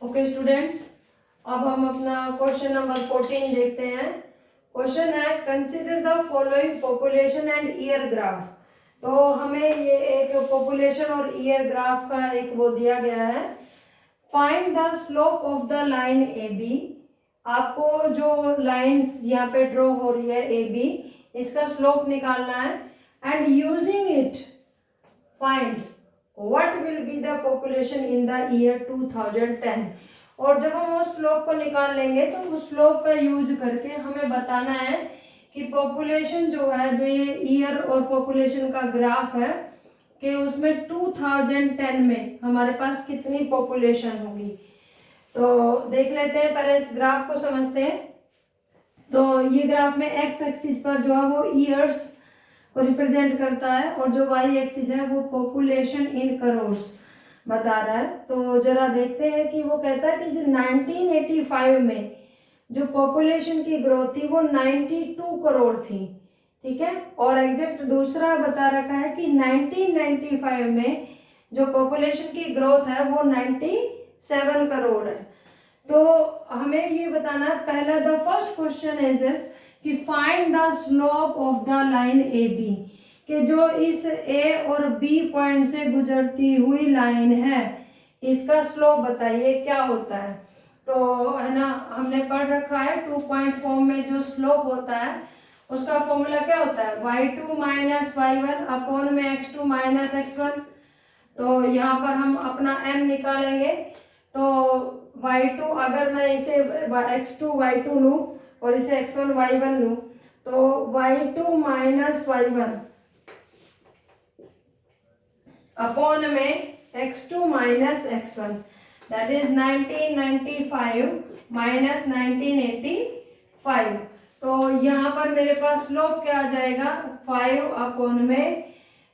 Okay students, अब हम अपना क्वेश्चन नंबर 14 देखते हैं। क्वेश्चन है consider the following population and year graph. तो हमें ये एक पॉपुलेशन और ईयर ग्राफ का एक वो दिया गया है। Find the slope of the line A B. आपको जो लाइन यहाँ पे ड्रॉ हो रही है ए बी, इसका स्लोप निकालना है and using it find what will be the population in the year 2010। और जब हम उस स्लोप को निकाल लेंगे तो उस स्लोप का यूज करके हमें बताना है कि पॉपुलेशन जो है, जो ये ईयर और पॉपुलेशन का ग्राफ है, कि उसमें 2010 में हमारे पास कितनी पॉपुलेशन होगी। तो देख लेते हैं, पहले इस ग्राफ को समझते हैं। तो ये ग्राफ में एक्स एक्सिस पर जो है वो ईयर्स को रिप्रेजेंट करता है और जो वाई एक्सिस है वो पॉपुलेशन इन करोड़्स बता रहा है। तो जरा देखते हैं कि वो कहता है कि जो 1985 में जो पॉपुलेशन की ग्रोथ थी वो 92 करोड़ थी, ठीक है। और एग्जैक्ट दूसरा बता रखा है कि 1995 में जो पॉपुलेशन की ग्रोथ है वो 97 करोड़ है। तो हमें ये बताना है, पहला the first question is this कि find the slope of the line A B, कि जो इस ए और बी पॉइंट से गुजरती हुई लाइन है इसका स्लोप बताइए क्या होता है। तो है ना, हमने पढ़ रखा है 2 पॉइंट फॉर्म में जो स्लोप होता है उसका फॉर्मूला क्या होता है, y2 माइनस y1 अपॉन में x2 माइनस x1। तो यहाँ पर हम अपना m निकालेंगे। तो y2 अगर मैं इसे x2 y2 लूँ और इसे x1 y1 लूँ तो y2 माइनस y1 अपॉन में x2 minus x1, that is 1995 minus 1985। तो यहाँ पर मेरे पास स्लोप क्या आ जाएगा, 5 अपॉन में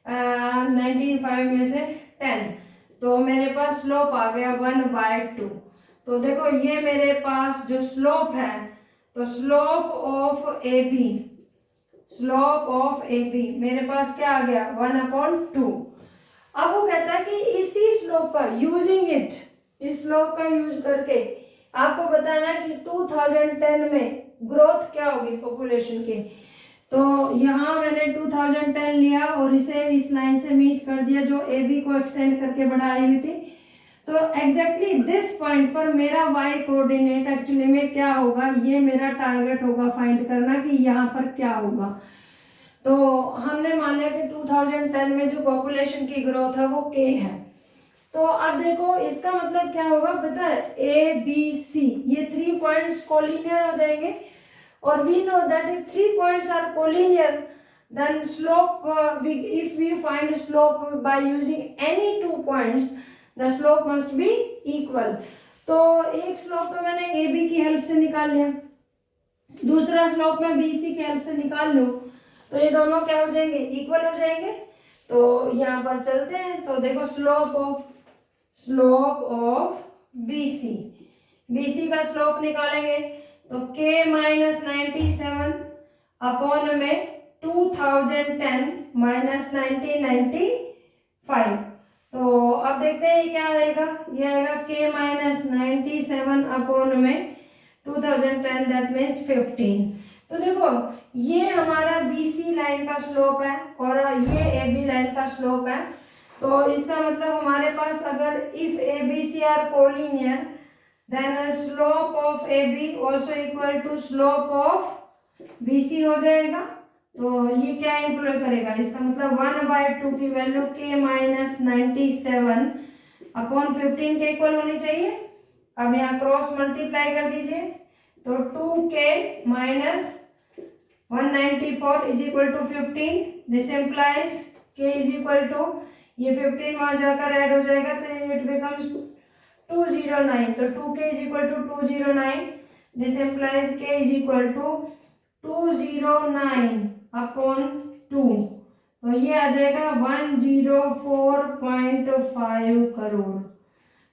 1995 में से 10। तो मेरे पास स्लोप आ गया 1/2। तो देखो ये मेरे पास जो स्लोप है, तो slope of A B, slope of A B मेरे पास क्या आ गया 1/2। अब वो कहता है कि इसी स्लोप का यूजिंग इट, इस स्लोप का यूज करके आपको बताना है कि 2010 में ग्रोथ क्या होगी पॉपुलेशन की। तो यहाँ मैंने 2010 लिया और इसे इस लाइन से मीट कर दिया जो ए बी को एक्सटेंड करके बढ़ाई हुई थी। तो एग्जैक्टली दिस पॉइंट पर मेरा वाई कोऑर्डिनेट एक्चुअली में क्या होगा, ये मेरा टारगेट होगा फाइंड करना कि यहाँ पर क्या होगा। तो हमने मान लिया कि 2010 में जो पॉपुलेशन की ग्रोथ है वो के है। तो अब देखो इसका मतलब क्या होगा पता है, ए बी सी ये 3 पॉइंट्स कोलिनियर हो जाएंगे और we know that if 3 points are collinear then slope if we find slope by using any 2 points the slope must be equal. तो एक स्लोप तो मैंने ए बी की हेल्प से निकाल लिया, दूसरा स्लोप मैं बी सी की हेल्प से निकाल लूँ, तो ये दोनों क्या हो जाएंगे, इक्वल हो जाएंगे। तो यहाँ पर चलते हैं। तो देखो स्लोप ऑफ बी सी का स्लोप निकालेंगे तो k माइनस 97 अपॉन में 2010 माइनस 1995। तो अब देखते हैं ये क्या रहेगा, ये आएगा k माइनस 97 अपॉन में 2010 दैट मीन्स 15। तो देखो ये हमारा BC लाइन का स्लोप है और ये AB लाइन का स्लोप है। तो इसका मतलब हमारे पास अगर if ABC are collinear then slope of AB also equal to slope of BC हो जाएगा। तो ये क्या इंप्लॉय करेगा, इसका मतलब 1/2 की वैल्यू k माइनस 97 अपॉन 15 के इक्वल होनी चाहिए। अब यहाँ क्रॉस मल्टीप्लाई कर दीजिए तो 2k minus 194 is equal to 15। This implies k is equal to, ये 15 वहां जाकर ऐड हो जाएगा तो इट बिकम्स 209। तो 2k is equal to 209। This implies k is equal to 209 upon 2। तो ये आ जाएगा 104.5 करोड़।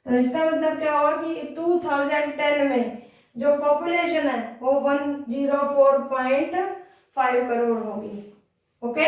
तो इसका मतलब क्या होगा कि 2010 में जो पॉपुलेशन है वो 104.5 करोड़ होगी। ओके।